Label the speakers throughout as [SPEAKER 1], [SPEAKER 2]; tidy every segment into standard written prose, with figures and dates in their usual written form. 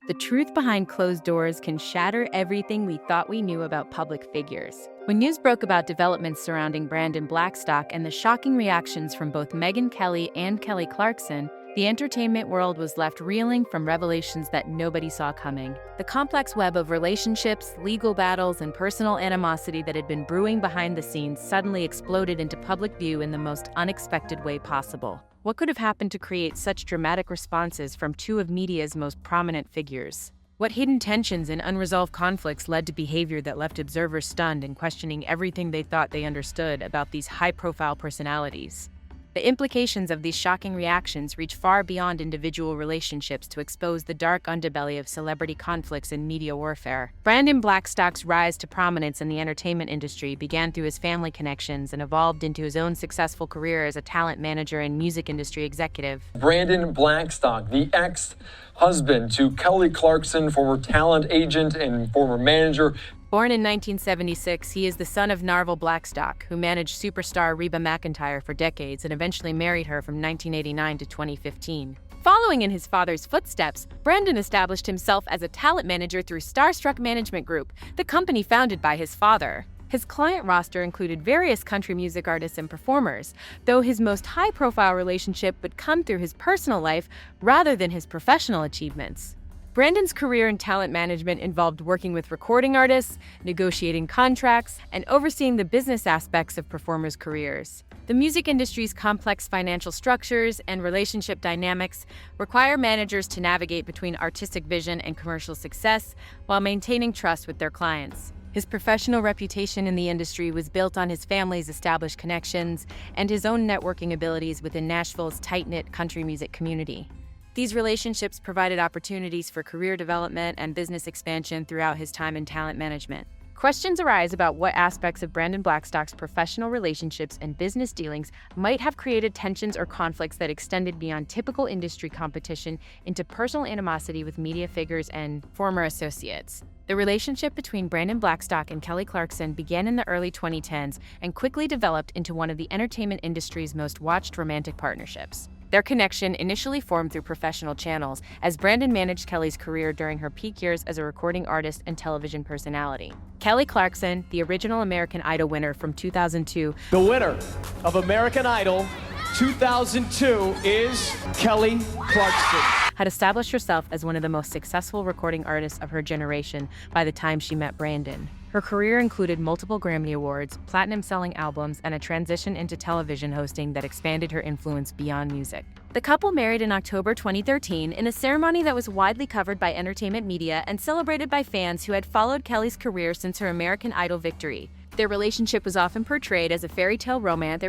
[SPEAKER 1] The truth behind closed doors can shatter everything we thought we knew about public figures. When news broke about developments surrounding Brandon Blackstock and the shocking reactions from both Megyn Kelly and Kelly Clarkson, the entertainment world was left reeling from revelations that nobody saw coming. The complex web of relationships, legal battles, and personal animosity that had been brewing behind the scenes suddenly exploded into public view in the most unexpected way possible. What could have happened to create such dramatic responses from two of media's most prominent figures? What hidden tensions and unresolved conflicts led to behavior that left observers stunned and questioning everything they thought they understood about these high-profile personalities? The implications of these shocking reactions reach far beyond individual relationships to expose the dark underbelly of celebrity conflicts and media warfare. Brandon Blackstock's rise to prominence in the entertainment industry began through his family connections and evolved into his own successful career as a talent manager and music industry executive.
[SPEAKER 2] Brandon Blackstock, the ex-husband to Kelly Clarkson, former talent agent and former manager.
[SPEAKER 1] Born in 1976, he is the son of Narvel Blackstock, who managed superstar Reba McEntire for decades and eventually married her from 1989 to 2015. Following in his father's footsteps, Brandon established himself as a talent manager through Starstruck Management Group, the company founded by his father. His client roster included various country music artists and performers, though his most high-profile relationship would come through his personal life rather than his professional achievements. Brandon's career in talent management involved working with recording artists, negotiating contracts, and overseeing the business aspects of performers' careers. The music industry's complex financial structures and relationship dynamics require managers to navigate between artistic vision and commercial success while maintaining trust with their clients. His professional reputation in the industry was built on his family's established connections and his own networking abilities within Nashville's tight-knit country music community. These relationships provided opportunities for career development and business expansion throughout his time in talent management. Questions arise about what aspects of Brandon Blackstock's professional relationships and business dealings might have created tensions or conflicts that extended beyond typical industry competition into personal animosity with media figures and former associates. The relationship between Brandon Blackstock and Kelly Clarkson began in the early 2010s and quickly developed into one of the entertainment industry's most watched romantic partnerships. Their connection initially formed through professional channels, as Brandon managed Kelly's career during her peak years as a recording artist and television personality. Kelly Clarkson, the original American Idol winner from 2002,
[SPEAKER 3] the winner of American Idol 2002 is Kelly Clarkson,
[SPEAKER 1] had established herself as one of the most successful recording artists of her generation by the time she met Brandon. Her career included multiple Grammy Awards, platinum-selling albums, and a transition into television hosting that expanded her influence beyond music. The couple married in October 2013 in a ceremony that was widely covered by entertainment media and celebrated by fans who had followed Kelly's career since her American Idol victory. Their relationship was often portrayed as a fairy tale romance.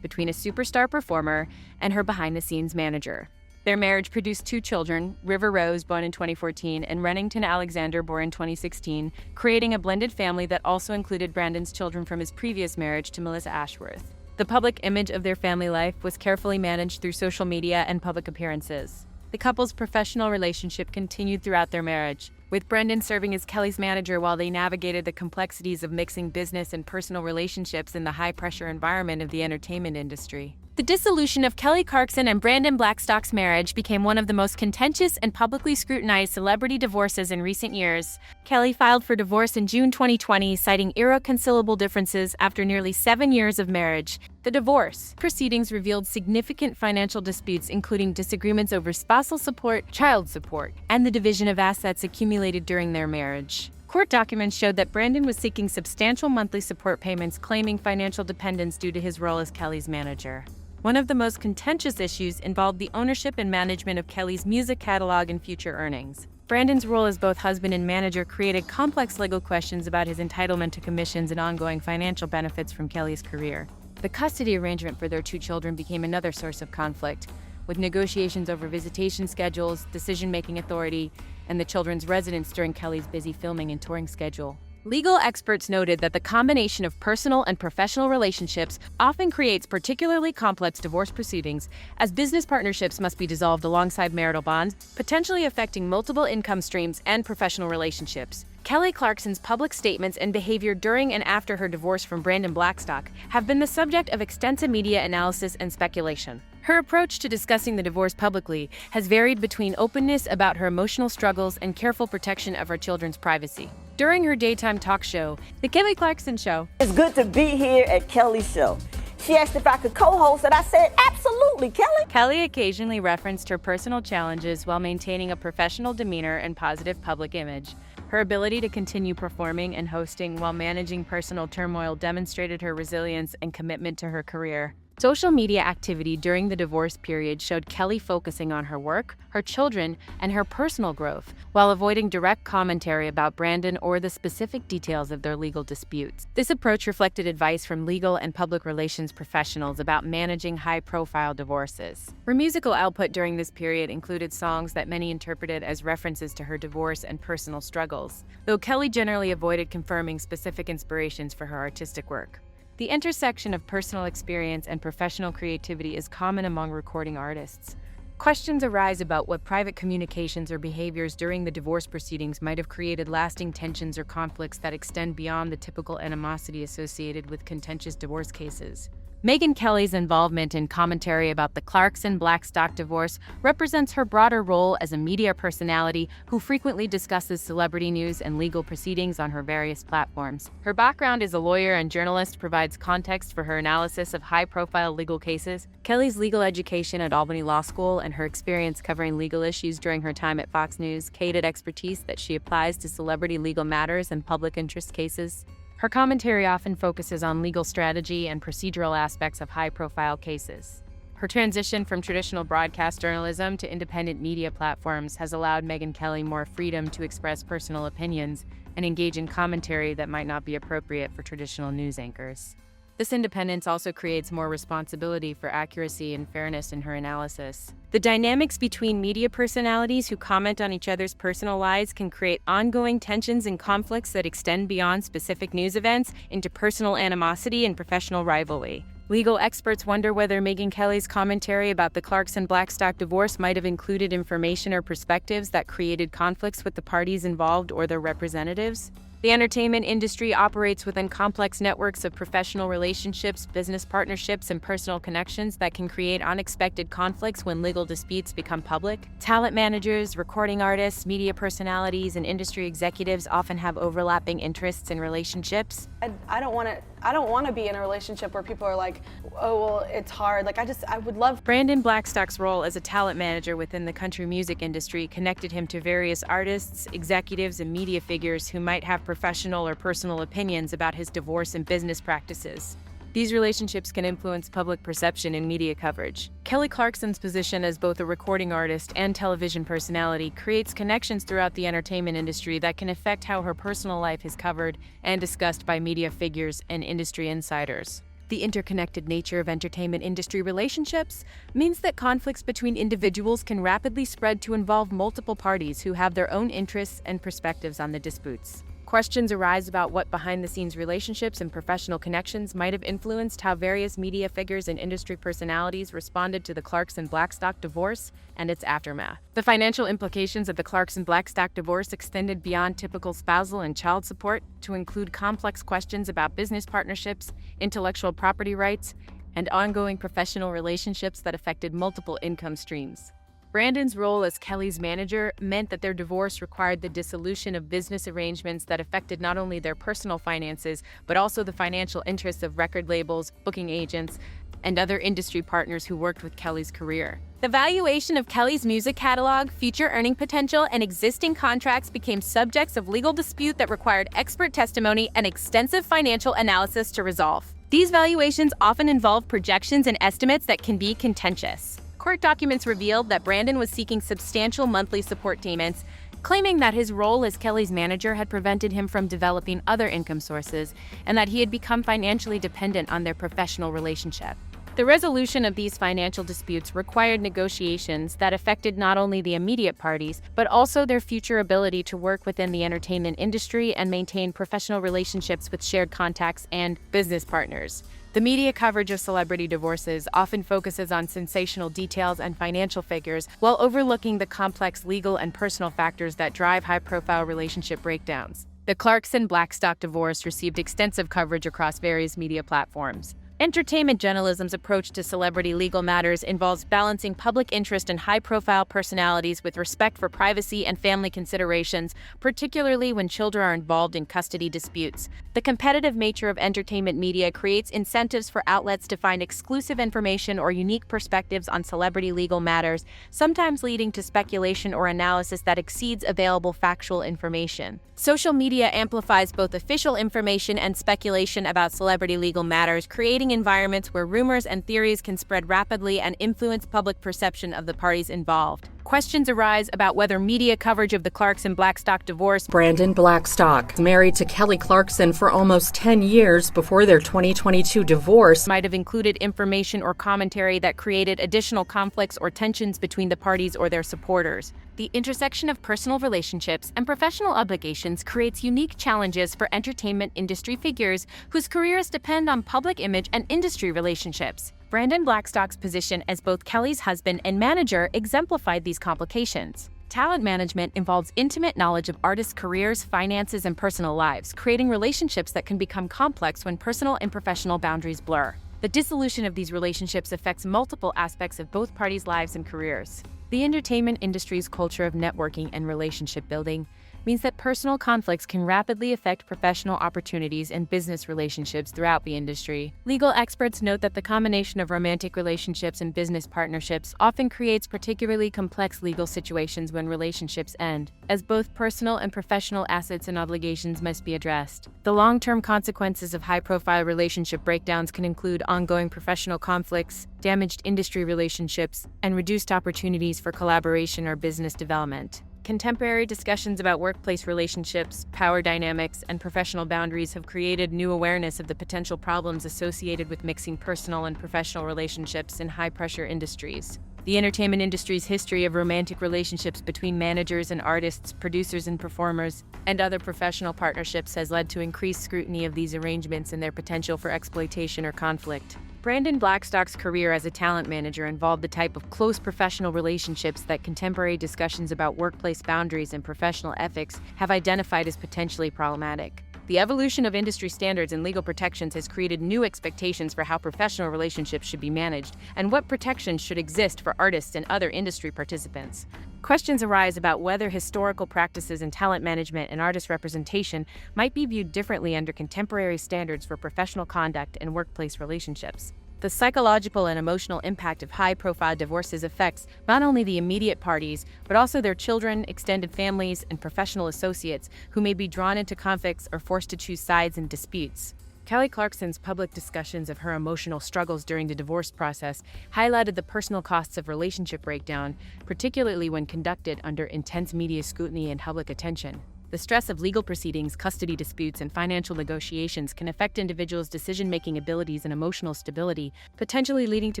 [SPEAKER 1] between a superstar performer and her behind-the-scenes manager. Their marriage produced two children, River Rose, born in 2014, and Rennington Alexander, born in 2016, creating a blended family that also included Brandon's children from his previous marriage to Melissa Ashworth. The public image of their family life was carefully managed through social media and public appearances. The couple's professional relationship continued throughout their marriage, with Brandon serving as Kelly's manager while they navigated the complexities of mixing business and personal relationships in the high-pressure environment of the entertainment industry. The dissolution of Kelly Clarkson and Brandon Blackstock's marriage became one of the most contentious and publicly scrutinized celebrity divorces in recent years. Kelly filed for divorce in June 2020, citing irreconcilable differences after nearly 7 years of marriage. The divorce proceedings revealed significant financial disputes, including disagreements over spousal support, child support, and the division of assets accumulated during their marriage. Court documents showed that Brandon was seeking substantial monthly support payments, claiming financial dependence due to his role as Kelly's manager. One of the most contentious issues involved the ownership and management of Kelly's music catalog and future earnings. Brandon's role as both husband and manager created complex legal questions about his entitlement to commissions and ongoing financial benefits from Kelly's career. The custody arrangement for their two children became another source of conflict, with negotiations over visitation schedules, decision-making authority, and the children's residence during Kelly's busy filming and touring schedule. Legal experts noted that the combination of personal and professional relationships often creates particularly complex divorce proceedings, as business partnerships must be dissolved alongside marital bonds, potentially affecting multiple income streams and professional relationships. Kelly Clarkson's public statements and behavior during and after her divorce from Brandon Blackstock have been the subject of extensive media analysis and speculation. Her approach to discussing the divorce publicly has varied between openness about her emotional struggles and careful protection of her children's privacy. During her daytime talk show, The Kelly Clarkson Show,
[SPEAKER 4] "It's good to be here at Kelly's show." She asked if I could co-host, and I said, "Absolutely, Kelly."
[SPEAKER 1] Kelly occasionally referenced her personal challenges while maintaining a professional demeanor and positive public image. Her ability to continue performing and hosting while managing personal turmoil demonstrated her resilience and commitment to her career. Social media activity during the divorce period showed Kelly focusing on her work, her children, and her personal growth, while avoiding direct commentary about Brandon or the specific details of their legal disputes. This approach reflected advice from legal and public relations professionals about managing high-profile divorces. Her musical output during this period included songs that many interpreted as references to her divorce and personal struggles, though Kelly generally avoided confirming specific inspirations for her artistic work. The intersection of personal experience and professional creativity is common among recording artists. Questions arise about what private communications or behaviors during the divorce proceedings might have created lasting tensions or conflicts that extend beyond the typical animosity associated with contentious divorce cases. Megyn Kelly's involvement in commentary about the Clarkson Blackstock divorce represents her broader role as a media personality who frequently discusses celebrity news and legal proceedings on her various platforms. Her background as a lawyer and journalist provides context for her analysis of high-profile legal cases. Kelly's legal education at Albany Law School and her experience covering legal issues during her time at Fox News aided expertise that she applies to celebrity legal matters and public interest cases. Her commentary often focuses on legal strategy and procedural aspects of high-profile cases. Her transition from traditional broadcast journalism to independent media platforms has allowed Megyn Kelly more freedom to express personal opinions and engage in commentary that might not be appropriate for traditional news anchors. This independence also creates more responsibility for accuracy and fairness in her analysis. The dynamics between media personalities who comment on each other's personal lives can create ongoing tensions and conflicts that extend beyond specific news events into personal animosity and professional rivalry. Legal experts wonder whether Megyn Kelly's commentary about the Clarkson Blackstock divorce might have included information or perspectives that created conflicts with the parties involved or their representatives. The entertainment industry operates within complex networks of professional relationships, business partnerships, and personal connections that can create unexpected conflicts when legal disputes become public. Talent managers, recording artists, media personalities, and industry executives often have overlapping interests and relationships.
[SPEAKER 5] I don't want to be in a relationship where people are like, "Oh, well, it's hard." I would love.
[SPEAKER 1] Brandon Blackstock's role as a talent manager within the country music industry connected him to various artists, executives, and media figures who might have professional or personal opinions about his divorce and business practices. These relationships can influence public perception and media coverage. Kelly Clarkson's position as both a recording artist and television personality creates connections throughout the entertainment industry that can affect how her personal life is covered and discussed by media figures and industry insiders. The interconnected nature of entertainment industry relationships means that conflicts between individuals can rapidly spread to involve multiple parties who have their own interests and perspectives on the disputes. Questions arise about what behind-the-scenes relationships and professional connections might have influenced how various media figures and industry personalities responded to the Clarkson Blackstock divorce and its aftermath. The financial implications of the Clarkson Blackstock divorce extended beyond typical spousal and child support to include complex questions about business partnerships, intellectual property rights, and ongoing professional relationships that affected multiple income streams. Brandon's role as Kelly's manager meant that their divorce required the dissolution of business arrangements that affected not only their personal finances, but also the financial interests of record labels, booking agents, and other industry partners who worked with Kelly's career. The valuation of Kelly's music catalog, future earning potential, and existing contracts became subjects of legal dispute that required expert testimony and extensive financial analysis to resolve. These valuations often involve projections and estimates that can be contentious. Court documents revealed that Brandon was seeking substantial monthly support payments, claiming that his role as Kelly's manager had prevented him from developing other income sources and that he had become financially dependent on their professional relationship. The resolution of these financial disputes required negotiations that affected not only the immediate parties, but also their future ability to work within the entertainment industry and maintain professional relationships with shared contacts and business partners. The media coverage of celebrity divorces often focuses on sensational details and financial figures while overlooking the complex legal and personal factors that drive high-profile relationship breakdowns. The Clarkson Blackstock divorce received extensive coverage across various media platforms. Entertainment journalism's approach to celebrity legal matters involves balancing public interest in high-profile personalities with respect for privacy and family considerations, particularly when children are involved in custody disputes. The competitive nature of entertainment media creates incentives for outlets to find exclusive information or unique perspectives on celebrity legal matters, sometimes leading to speculation or analysis that exceeds available factual information. Social media amplifies both official information and speculation about celebrity legal matters, creating environments where rumors and theories can spread rapidly and influence public perception of the parties involved. Questions arise about whether media coverage of the Clarkson-Blackstock divorce.
[SPEAKER 6] Brandon Blackstock, married to Kelly Clarkson for almost 10 years before their 2022 divorce,
[SPEAKER 1] might have included information or commentary that created additional conflicts or tensions between the parties or their supporters. The intersection of personal relationships and professional obligations creates unique challenges for entertainment industry figures whose careers depend on public image and industry relationships. Brandon Blackstock's position as both Kelly's husband and manager exemplified these complications. Talent management involves intimate knowledge of artists' careers, finances, and personal lives, creating relationships that can become complex when personal and professional boundaries blur. The dissolution of these relationships affects multiple aspects of both parties' lives and careers. The entertainment industry's culture of networking and relationship building means that personal conflicts can rapidly affect professional opportunities and business relationships throughout the industry. Legal experts note that the combination of romantic relationships and business partnerships often creates particularly complex legal situations when relationships end, as both personal and professional assets and obligations must be addressed. The long-term consequences of high-profile relationship breakdowns can include ongoing professional conflicts, damaged industry relationships, and reduced opportunities for collaboration or business development. Contemporary discussions about workplace relationships, power dynamics, and professional boundaries have created new awareness of the potential problems associated with mixing personal and professional relationships in high-pressure industries. The entertainment industry's history of romantic relationships between managers and artists, producers and performers, and other professional partnerships has led to increased scrutiny of these arrangements and their potential for exploitation or conflict. Brandon Blackstock's career as a talent manager involved the type of close professional relationships that contemporary discussions about workplace boundaries and professional ethics have identified as potentially problematic. The evolution of industry standards and legal protections has created new expectations for how professional relationships should be managed and what protections should exist for artists and other industry participants. Questions arise about whether historical practices in talent management and artist representation might be viewed differently under contemporary standards for professional conduct and workplace relationships. The psychological and emotional impact of high-profile divorces affects not only the immediate parties, but also their children, extended families, and professional associates who may be drawn into conflicts or forced to choose sides in disputes. Kelly Clarkson's public discussions of her emotional struggles during the divorce process highlighted the personal costs of relationship breakdown, particularly when conducted under intense media scrutiny and public attention. The stress of legal proceedings, custody disputes, and financial negotiations can affect individuals' decision-making abilities and emotional stability, potentially leading to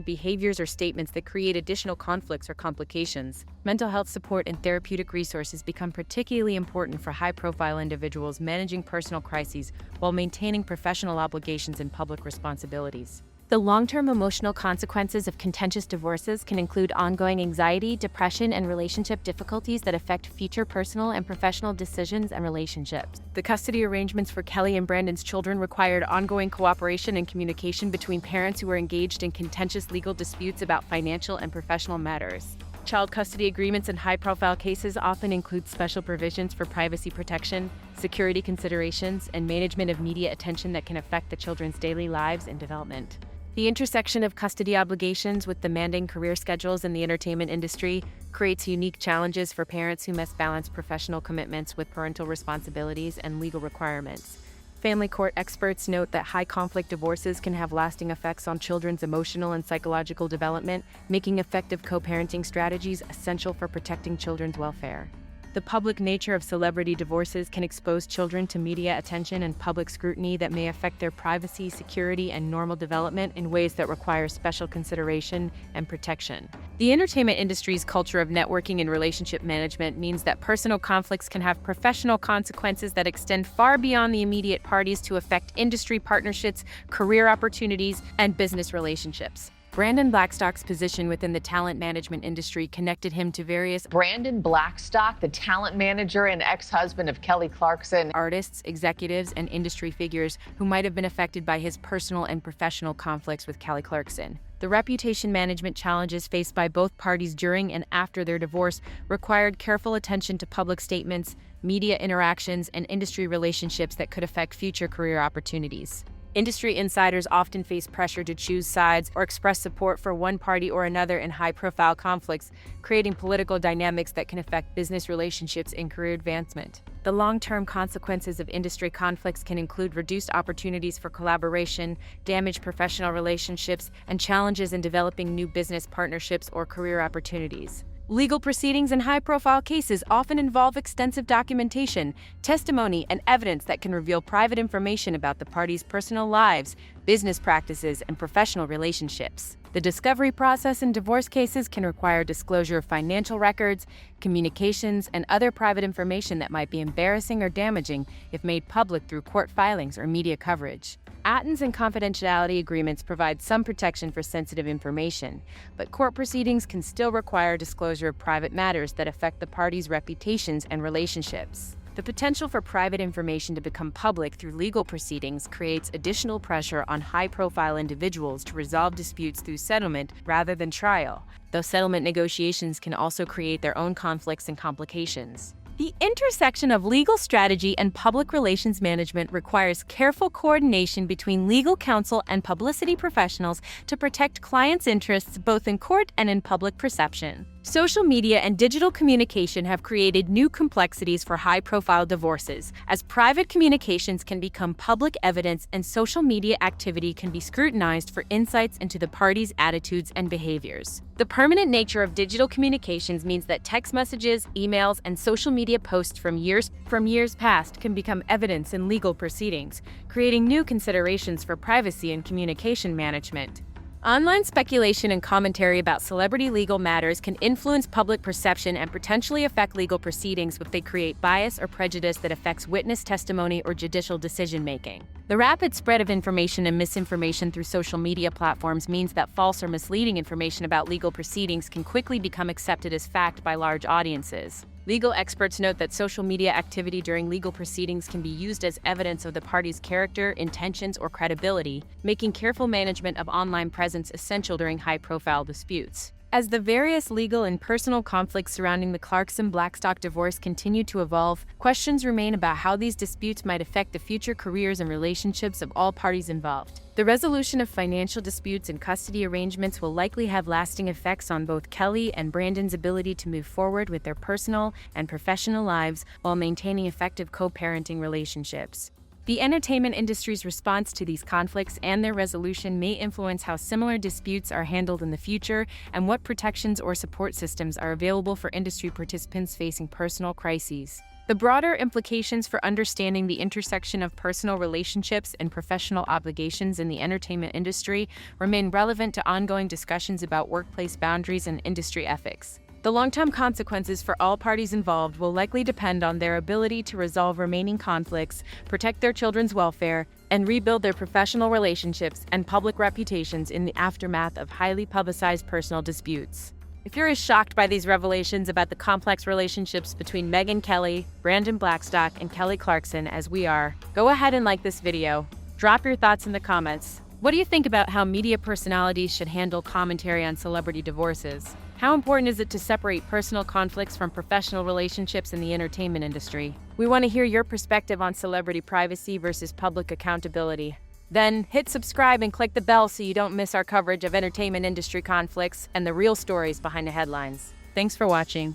[SPEAKER 1] behaviors or statements that create additional conflicts or complications. Mental health support and therapeutic resources become particularly important for high-profile individuals managing personal crises while maintaining professional obligations and public responsibilities. The long-term emotional consequences of contentious divorces can include ongoing anxiety, depression, and relationship difficulties that affect future personal and professional decisions and relationships. The custody arrangements for Kelly and Brandon's children required ongoing cooperation and communication between parents who were engaged in contentious legal disputes about financial and professional matters. Child custody agreements in high-profile cases often include special provisions for privacy protection, security considerations, and management of media attention that can affect the children's daily lives and development. The intersection of custody obligations with demanding career schedules in the entertainment industry creates unique challenges for parents who must balance professional commitments with parental responsibilities and legal requirements. Family court experts note that high-conflict divorces can have lasting effects on children's emotional and psychological development, making effective co-parenting strategies essential for protecting children's welfare. The public nature of celebrity divorces can expose children to media attention and public scrutiny that may affect their privacy, security, and normal development in ways that require special consideration and protection. The entertainment industry's culture of networking and relationship management means that personal conflicts can have professional consequences that extend far beyond the immediate parties to affect industry partnerships, career opportunities, and business relationships. Brandon Blackstock's position within the talent management industry connected him to various
[SPEAKER 7] Brandon Blackstock, the talent manager and ex-husband of Kelly Clarkson.
[SPEAKER 1] artists, executives, and industry figures who might have been affected by his personal and professional conflicts with Kelly Clarkson. The reputation management challenges faced by both parties during and after their divorce required careful attention to public statements, media interactions, and industry relationships that could affect future career opportunities. Industry insiders often face pressure to choose sides or express support for one party or another in high-profile conflicts, creating political dynamics that can affect business relationships and career advancement. The long-term consequences of industry conflicts can include reduced opportunities for collaboration, damaged professional relationships, and challenges in developing new business partnerships or career opportunities. Legal proceedings in high-profile cases often involve extensive documentation, testimony, and evidence that can reveal private information about the parties' personal lives, business practices, and professional relationships. The discovery process in divorce cases can require disclosure of financial records, communications, and other private information that might be embarrassing or damaging if made public through court filings or media coverage. Patents and confidentiality agreements provide some protection for sensitive information, but court proceedings can still require disclosure of private matters that affect the parties' reputations and relationships. The potential for private information to become public through legal proceedings creates additional pressure on high-profile individuals to resolve disputes through settlement rather than trial, though settlement negotiations can also create their own conflicts and complications. The intersection of legal strategy and public relations management requires careful coordination between legal counsel and publicity professionals to protect clients' interests both in court and in public perception. Social media and digital communication have created new complexities for high-profile divorces, as private communications can become public evidence and social media activity can be scrutinized for insights into the parties' attitudes and behaviors. The permanent nature of digital communications means that text messages, emails, and social media posts from years past can become evidence in legal proceedings, creating new considerations for privacy and communication management. Online speculation and commentary about celebrity legal matters can influence public perception and potentially affect legal proceedings if they create bias or prejudice that affects witness testimony or judicial decision-making. The rapid spread of information and misinformation through social media platforms means that false or misleading information about legal proceedings can quickly become accepted as fact by large audiences. Legal experts note that social media activity during legal proceedings can be used as evidence of the party's character, intentions, or credibility, making careful management of online presence essential during high-profile disputes. As the various legal and personal conflicts surrounding the Clarkson-Blackstock divorce continue to evolve, questions remain about how these disputes might affect the future careers and relationships of all parties involved. The resolution of financial disputes and custody arrangements will likely have lasting effects on both Kelly and Brandon's ability to move forward with their personal and professional lives while maintaining effective co-parenting relationships. The entertainment industry's response to these conflicts and their resolution may influence how similar disputes are handled in the future and what protections or support systems are available for industry participants facing personal crises. The broader implications for understanding the intersection of personal relationships and professional obligations in the entertainment industry remain relevant to ongoing discussions about workplace boundaries and industry ethics. The long-term consequences for all parties involved will likely depend on their ability to resolve remaining conflicts, protect their children's welfare, and rebuild their professional relationships and public reputations in the aftermath of highly publicized personal disputes. If you're as shocked by these revelations about the complex relationships between Megyn Kelly, Brandon Blackstock, and Kelly Clarkson as we are, go ahead and like this video. Drop your thoughts in the comments. What do you think about how media personalities should handle commentary on celebrity divorces? How important is it to separate personal conflicts from professional relationships in the entertainment industry? We want to hear your perspective on celebrity privacy versus public accountability. Then hit subscribe and click the bell so you don't miss our coverage of entertainment industry conflicts and the real stories behind the headlines. Thanks for watching.